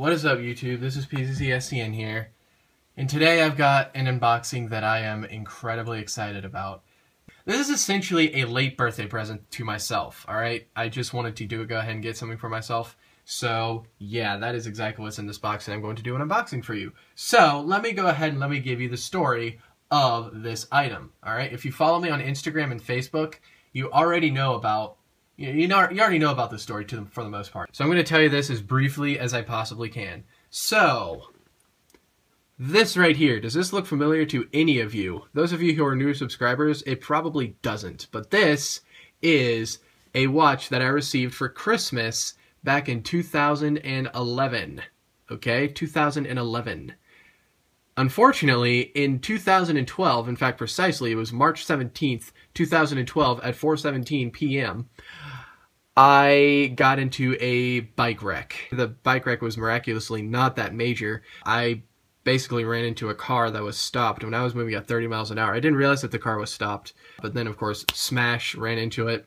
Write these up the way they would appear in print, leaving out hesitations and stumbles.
What is up, YouTube? This is PCCSCN here, and today I've got an unboxing that I am incredibly excited about. This is essentially a late birthday present to myself, alright? I just wanted to go ahead and get something for myself. So, yeah, that is exactly what's in this box, and I'm going to do an unboxing for you. So, let me go ahead and let me give you the story of this item, alright? If you follow me on Instagram and Facebook, you already know about You already know about the story for the most part. So I'm going to tell you this as briefly as I possibly can. So, this right here, does this look familiar to any of you? Those of you who are new subscribers, it probably doesn't. But this is a watch that I received for Christmas back in 2011. Okay, 2011. Unfortunately, in 2012, in fact precisely, it was March 17th, 2012 at 4:17 p.m., I got into a bike wreck. The bike wreck was miraculously not that major. I basically ran into a car that was stopped when I was moving at 30 miles an hour. I didn't realize that the car was stopped, but then of course, smash, ran into it.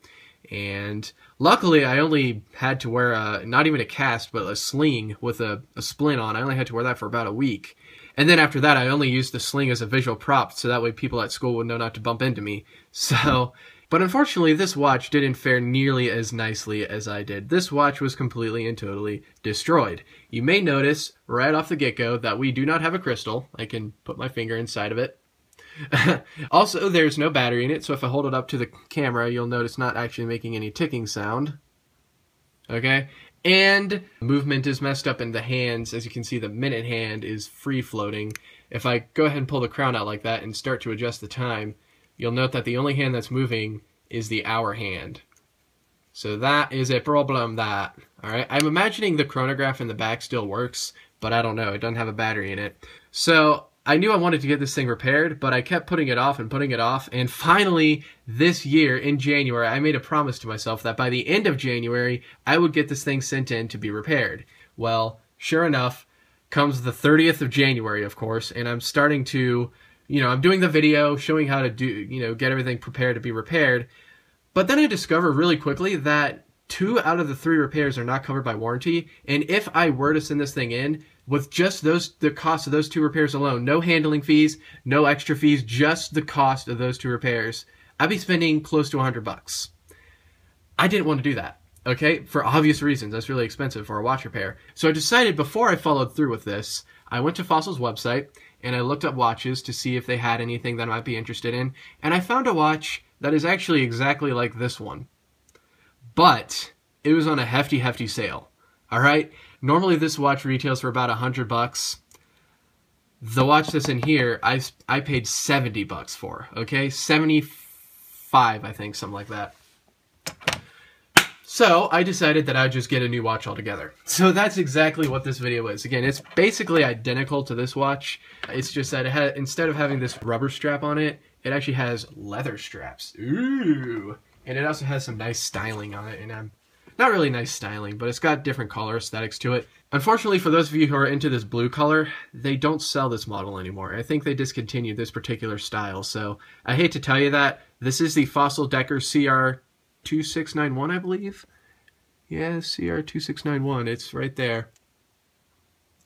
And luckily, I only had to wear not even a cast, but a sling with a splint on. I only had to wear that for about a week. And then after that, I only used the sling as a visual prop, so that way people at school would know not to bump into me. So, but unfortunately, this watch didn't fare nearly as nicely as I did. This watch was completely and totally destroyed. You may notice right off the get-go that we do not have a crystal. I can put my finger inside of it. Also, there's no battery in it, so if I hold it up to the camera, you'll notice not actually making any ticking sound. Okay? And movement is messed up in the hands. As you can see, the minute hand is free-floating. If I go ahead and pull the crown out like that and start to adjust the time, you'll note that the only hand that's moving is the hour hand. So that is a problem, that. Alright, I'm imagining the chronograph in the back still works, but I don't know. It doesn't have a battery in it. So I knew I wanted to get this thing repaired, but I kept putting it off, and finally, this year, in January, I made a promise to myself that by the end of January, I would get this thing sent in to be repaired. Well, sure enough, comes the 30th of January, of course, and I'm starting to, I'm doing the video, showing how to do, get everything prepared to be repaired, but then I discover really quickly that 2 out of the 3 repairs are not covered by warranty, and if I were to send this thing in, with just the cost of those 2 repairs alone, no handling fees, no extra fees, just the cost of those 2 repairs, I'd be spending close to $100. I didn't want to do that, okay? For obvious reasons, that's really expensive for a watch repair. So I decided before I followed through with this, I went to Fossil's website, and I looked up watches to see if they had anything that I might be interested in, and I found a watch that is actually exactly like this one. But it was on a hefty sale, alright? Normally this watch retails for about $100. The watch that's in here, I paid $70 for, okay? 75, I think, something like that. So I decided that I'd just get a new watch altogether. So that's exactly what this video is. Again, it's basically identical to this watch. It's just that it had, instead of having this rubber strap on it, it actually has leather straps. Ooh! And it also has some nice styling on it, and not really nice styling, but it's got different color aesthetics to it. Unfortunately, for those of you who are into this blue color, they don't sell this model anymore. I think they discontinued this particular style, so I hate to tell you that. This is the Fossil Decker CR2691, I believe? Yeah, CR2691, it's right there.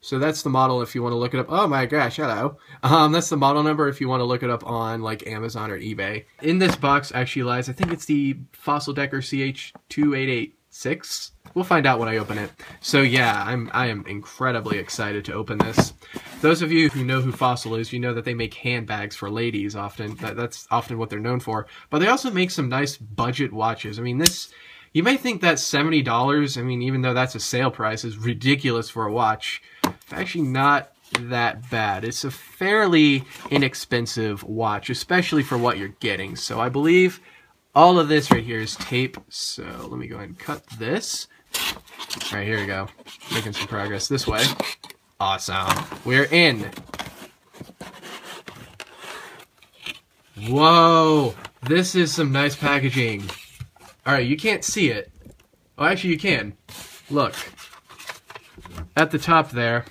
So that's the model if you want to look it up. Oh my gosh, hello. That's the model number if you want to look it up on like Amazon or eBay. In this box actually lies, I think it's the Fossil Decker CH2885. We'll find out when I open it. So yeah, I am incredibly excited to open this. Those of you who know who Fossil is, you know that they make handbags for ladies often. That's often what they're known for. But they also make some nice budget watches. I mean, this, you may think that $70, I mean, even though that's a sale price, is ridiculous for a watch. It's actually not that bad. It's a fairly inexpensive watch, especially for what you're getting. So I believe all of this right here is tape. So let me go ahead and cut this. All right, here we go. Making some progress this way. Awesome. We're in. Whoa, this is some nice packaging. All right, you can't see it. Oh, actually you can. Look. At the top there,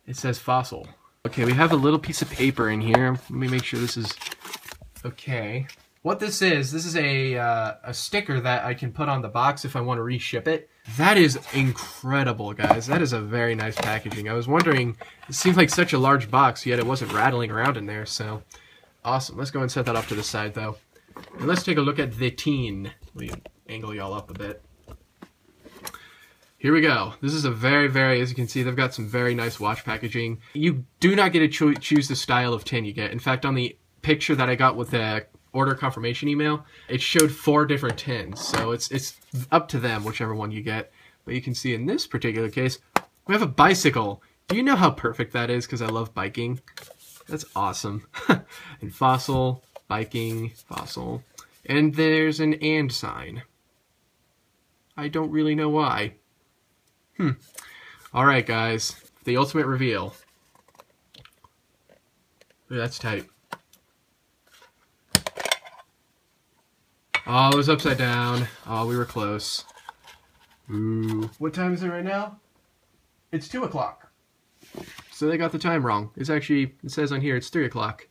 it says Fossil. Okay, we have a little piece of paper in here. Let me make sure this is okay. What this is a sticker that I can put on the box if I want to reship it. That is incredible, guys. That is a very nice packaging. I was wondering, it seemed like such a large box, yet it wasn't rattling around in there, so awesome. Let's go and set that off to the side, though. And let's take a look at the tin. Let me angle y'all up a bit. Here we go. This is a very, as you can see, they've got some very nice watch packaging. You do not get to choose the style of tin you get. In fact, on the picture that I got with the order confirmation email, it showed 4 different tins. So it's up to them, whichever one you get. But you can see in this particular case, we have a bicycle. Do you know how perfect that is? Because I love biking. That's awesome. And fossil, biking, fossil. And there's an and sign. I don't really know why. Alright, guys. The ultimate reveal. Ooh, that's tight. Oh, it was upside down. Oh, we were close. Ooh. What time is it right now? It's 2 o'clock. So they got the time wrong. It's actually, it says on here, it's 3 o'clock.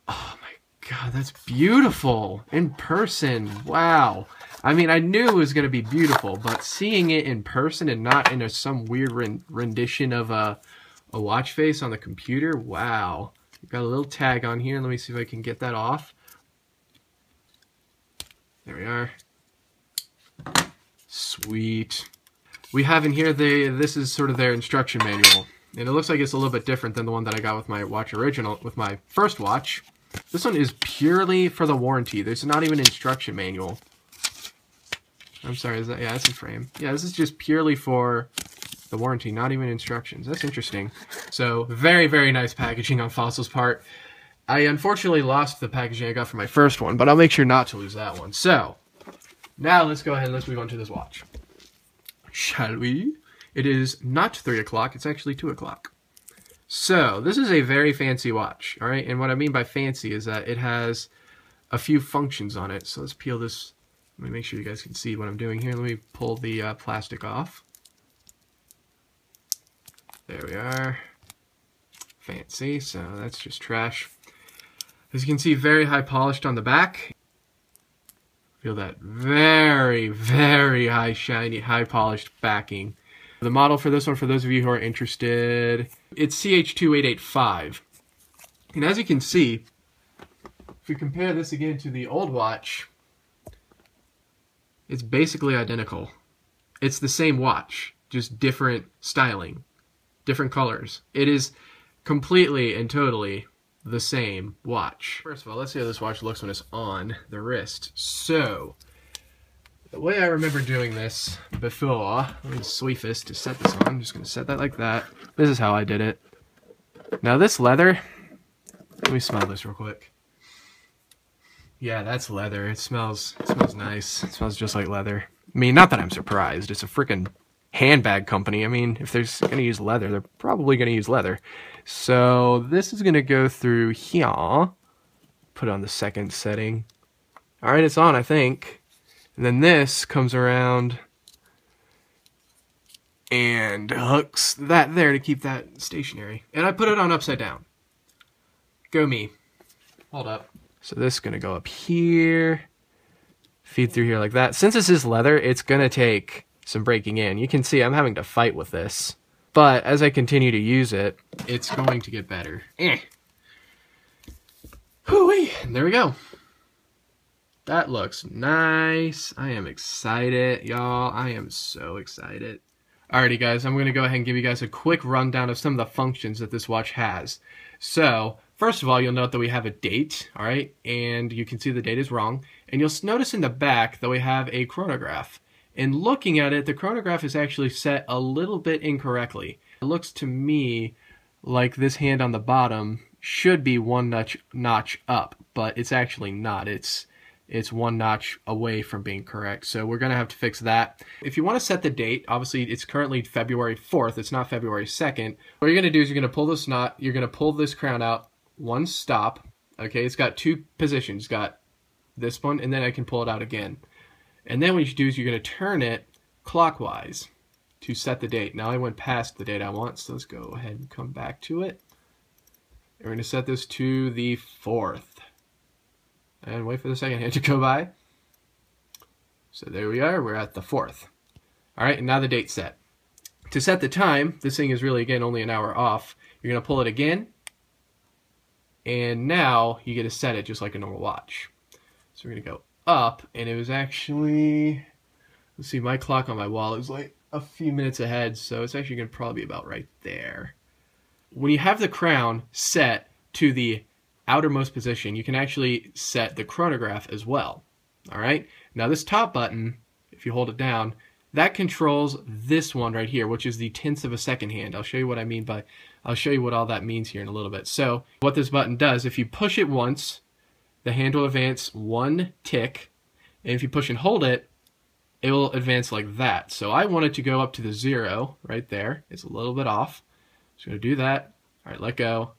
Oh my god, that's beautiful. In person. Wow. I mean, I knew it was going to be beautiful, but seeing it in person and not in some weird rendition of a watch face on the computer, wow. Got a little tag on here. Let me see if I can get that off. There we are. Sweet. We have in here, this is sort of their instruction manual. And it looks like it's a little bit different than the one that I got with my watch original, with my first watch. This one is purely for the warranty. There's not even an instruction manual. I'm sorry, is that, yeah, that's a frame. Yeah, this is just purely for the warranty, not even instructions. That's interesting. So, very nice packaging on Fossil's part. I unfortunately lost the packaging I got for my first one, but I'll make sure not to lose that one. So, now let's go ahead and let's move on to this watch. Shall we? It is not 3 o'clock, it's actually 2 o'clock. So, this is a very fancy watch, alright? And what I mean by fancy is that it has a few functions on it. So let's peel this. Let me make sure you guys can see what I'm doing here. Let me pull the plastic off. There we are. Fancy, so that's just trash. As you can see, very high polished on the back. Feel that very high shiny, high polished backing. The model for this one, for those of you who are interested, it's CH2885. And as you can see, if we compare this again to the old watch, it's basically identical. It's the same watch, just different styling, different colors. It is completely and totally the same watch. First of all, let's see how this watch looks when it's on the wrist. So, the way I remember doing this before, let me sweetest to set this on. I'm just going to set that like that. This is how I did it. Now this leather, let me smell this real quick. Yeah, that's leather. It smells nice. It smells just like leather. I mean, not that I'm surprised. It's a freaking handbag company. I mean, if they're going to use leather, they're probably going to use leather. So this is going to go through here. Put on the second setting. All right, it's on, I think. And then this comes around and hooks that there to keep that stationary. And I put it on upside down. Go me. Hold up. So this is going to go up here, feed through here like that. Since this is leather, it's going to take some breaking in. You can see I'm having to fight with this. But as I continue to use it, it's going to get better. Hooey! And there we go. That looks nice. I am excited, y'all. I am so excited. Alrighty, guys. I'm going to go ahead and give you guys a quick rundown of some of the functions that this watch has. So, first of all, you'll note that we have a date, alright? And you can see the date is wrong. And you'll notice in the back that we have a chronograph. And looking at it, the chronograph is actually set a little bit incorrectly. It looks to me like this hand on the bottom should be one notch up, but it's actually not. It's one notch away from being correct. So we're going to have to fix that. If you want to set the date, obviously it's currently February 4th. It's not February 2nd. What you're going to do is you're going to pull this knot. You're going to pull this crown out one stop. Okay, it's got 2 positions. It's got this one, and then I can pull it out again. And then what you do is you're going to turn it clockwise to set the date. Now I went past the date I want, so let's go ahead and come back to it. And we're going to set this to the 4th. And wait for the second hand to go by. So there we are, we're at the 4th. All right, and now the date's set. To set the time, this thing is really, again, only an hour off. You're going to pull it again, and now you get to set it just like a normal watch. So we're going to go up, and it was actually, let's see, my clock on my wall is like a few minutes ahead, so it's actually going to probably be about right there. When you have the crown set to the outermost position, you can actually set the chronograph as well. All right, now this top button, if you hold it down, that controls this one right here, which is the tenths of a second hand. I'll show you what I mean by, I'll show you what all that means here in a little bit. So what this button does, if you push it once, the hand will advance 1 tick, and if you push and hold it, it will advance like that. So I want it to go up to the 0 right there. It's a little bit off. So I'm going to do that. All right, let go.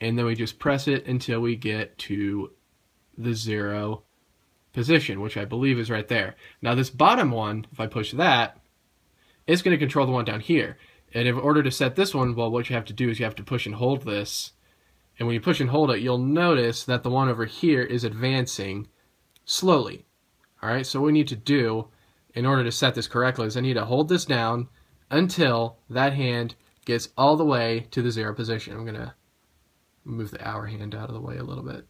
And then we just press it until we get to the 0 position, which I believe is right there. Now this bottom one, if I push that, it's going to control the one down here. And in order to set this one, well, what you have to do is you have to push and hold this. And when you push and hold it, you'll notice that the one over here is advancing slowly. All right, so what we need to do in order to set this correctly is I need to hold this down until that hand gets all the way to the 0 position. I'm going to move the hour hand out of the way a little bit.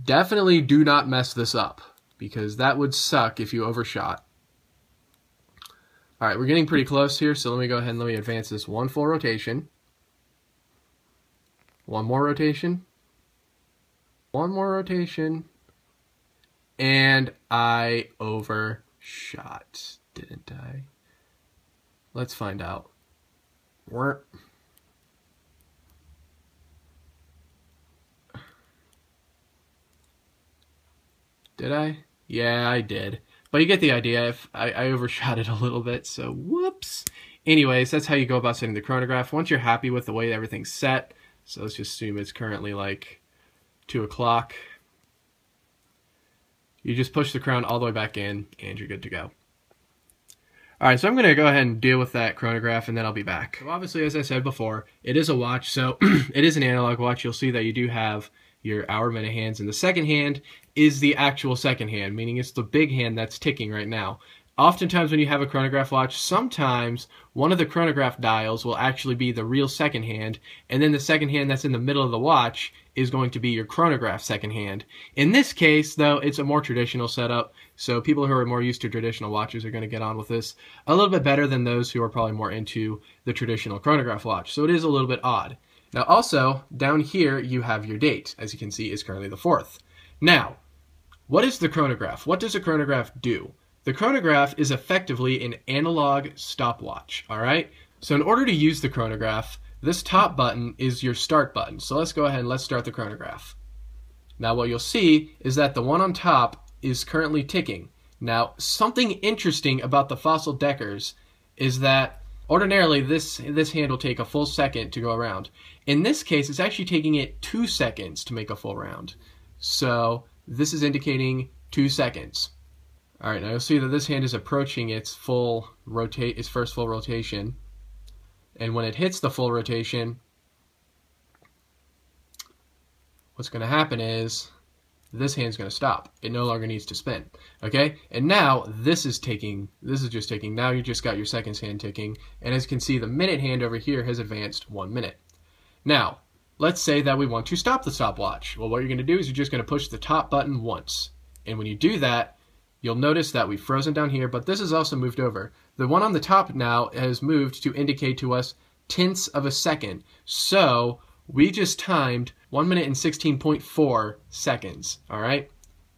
Definitely do not mess this up, because that would suck if you overshot. All right, we're getting pretty close here, so let me go ahead and let me advance this 1 full rotation. 1 more rotation. 1 more rotation. And I overshot, didn't I? Let's find out. Did I? Yeah, I did. But you get the idea. If I overshot it a little bit, so whoops. Anyways, that's how you go about setting the chronograph. Once you're happy with the way everything's set, so let's just assume it's currently like 2 o'clock. You just push the crown all the way back in, and you're good to go. All right, so I'm going to go ahead and deal with that chronograph, and then I'll be back. So obviously, as I said before, it is a watch, so it is an analog watch. You'll see that you do have your hour minute hands, and the second hand is the actual second hand, meaning it's the big hand that's ticking right now. Oftentimes when you have a chronograph watch, sometimes one of the chronograph dials will actually be the real second hand, and then the second hand that's in the middle of the watch is going to be your chronograph second hand. In this case, though, it's a more traditional setup, so people who are more used to traditional watches are going to get on with this a little bit better than those who are probably more into the traditional chronograph watch. So it is a little bit odd. Now also, down here you have your date. As you can see, is currently the 4th. Now, what is the chronograph? What does a chronograph do? The chronograph is effectively an analog stopwatch, all right? So in order to use the chronograph, this top button is your start button. So let's go ahead and let's start the chronograph. Now what you'll see is that the one on top is currently ticking. Now, something interesting about the Fossil Deckers is that ordinarily this hand will take a full second to go around. In this case, it's actually taking it 2 seconds to make a full round. So this is indicating 2 seconds. All right, now you'll see that this hand is approaching its first full rotation. And when it hits the full rotation, what's going to happen is this hand's going to stop. It no longer needs to spin. Okay? And now this is just ticking. Now you just got your second hand ticking. And as you can see, the minute hand over here has advanced 1 minute. Now, let's say that we want to stop the stopwatch. Well, what you're going to do is you're just going to push the top button once. And when you do that, you'll notice that we've frozen down here, but this has also moved over. The one on the top now has moved to indicate to us tenths of a second. So we just timed 1 minute and 16.4 seconds, all right?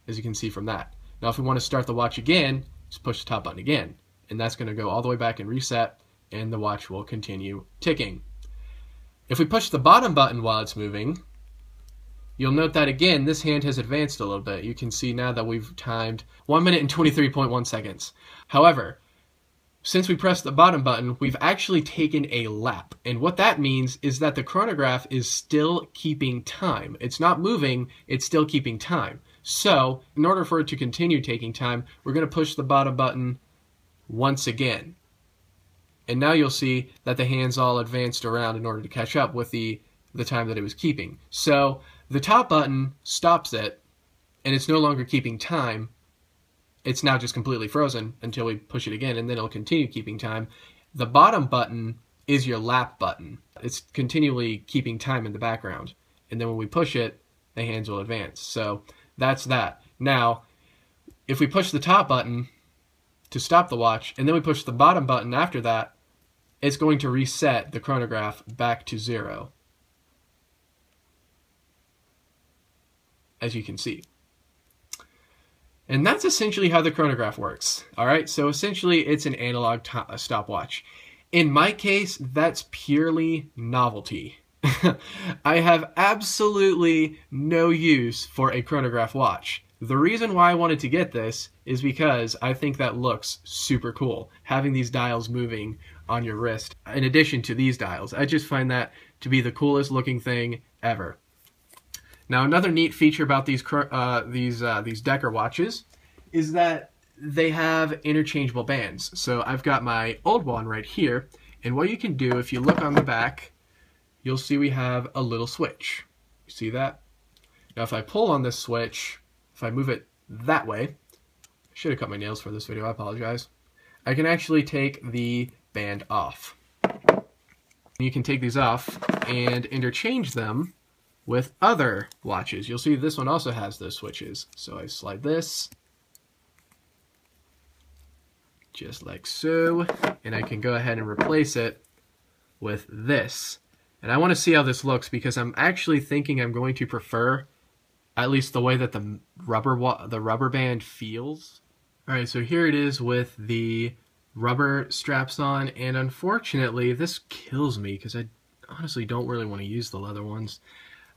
As you can see from that. Now, if we want to start the watch again, just push the top button again. And that's going to go all the way back and reset, and the watch will continue ticking. If we push the bottom button while it's moving, you'll note that, again, this hand has advanced a little bit. You can see now that we've timed 1 minute and 23.1 seconds. However, since we pressed the bottom button, we've actually taken a lap. And what that means is that the chronograph is still keeping time. It's not moving, it's still keeping time. So, in order for it to continue taking time, we're going to push the bottom button once again. And now you'll see that the hand's all advanced around in order to catch up with the time that it was keeping. So, the top button stops it, and it's no longer keeping time, it's now just completely frozen until we push it again, and then it'll continue keeping time. The bottom button is your lap button. It's continually keeping time in the background. And then when we push it, the hands will advance. So that's that. Now, if we push the top button to stop the watch, and then we push the bottom button after that, it's going to reset the chronograph back to 0. As you can see. And that's essentially how the chronograph works. Alright, so essentially it's an analog stopwatch. In my case, that's purely novelty. I have absolutely no use for a chronograph watch. The reason why I wanted to get this is because I think that looks super cool, having these dials moving on your wrist in addition to these dials. I just find that to be the coolest looking thing ever. Now, another neat feature about these Decker watches is that they have interchangeable bands. So I've got my old one right here, and what you can do, if you look on the back, you'll see we have a little switch. You see that? Now, if I pull on this switch, if I move it that way, I should have cut my nails for this video, I apologize. I can actually take the band off. You can take these off and interchange them with other watches. You'll see this one also has those switches. So I slide this, just like so, and I can go ahead and replace it with this. And I want to see how this looks because I'm actually thinking I'm going to prefer at least the way that the rubber band feels. Alright, so here it is with the rubber straps on, and unfortunately this kills me because I honestly don't really want to use the leather ones.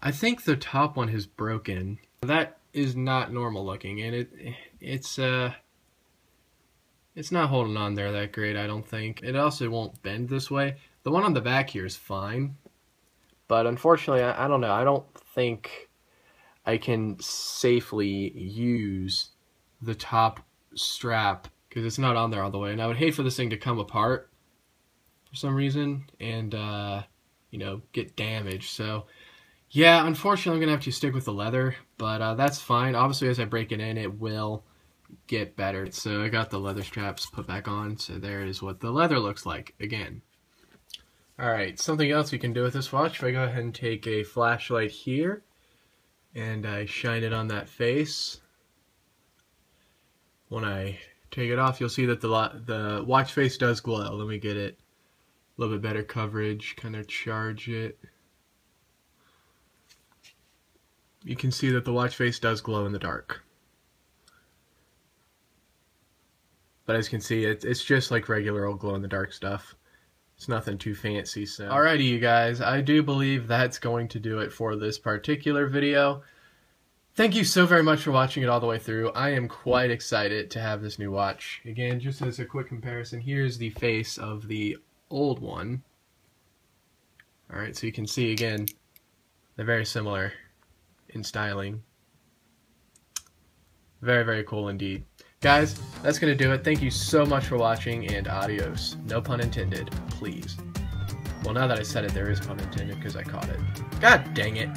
I think the top one has broken. That is not normal looking, and it's not holding on there that great, I don't think. It also won't bend this way. The one on the back here is fine, but unfortunately, I don't know. I don't think I can safely use the top strap because it's not on there all the way, and I would hate for this thing to come apart for some reason and you know, get damaged. So yeah, unfortunately, I'm gonna have to stick with the leather, but that's fine. Obviously, as I break it in, it will get better. So I got the leather straps put back on, so there is what the leather looks like again. Alright, something else you can do with this watch, if I go ahead and take a flashlight here and I shine it on that face, when I take it off, you'll see that the watch face does glow. Let me get it a little bit better coverage, kind of charge it. You can see that the watch face does glow in the dark. But as you can see, it's just like regular old glow-in-the-dark stuff. It's nothing too fancy. So, alrighty, you guys, I do believe that's going to do it for this particular video. Thank you so very much for watching it all the way through. I am quite excited to have this new watch. Again, just as a quick comparison, here's the face of the old one. Alright, so you can see, again, they're very similar in styling. Very, very cool indeed. Guys, that's going to do it. Thank you so much for watching, and adios. No pun intended, please. Well, now that I said it, there is pun intended because I caught it. God dang it.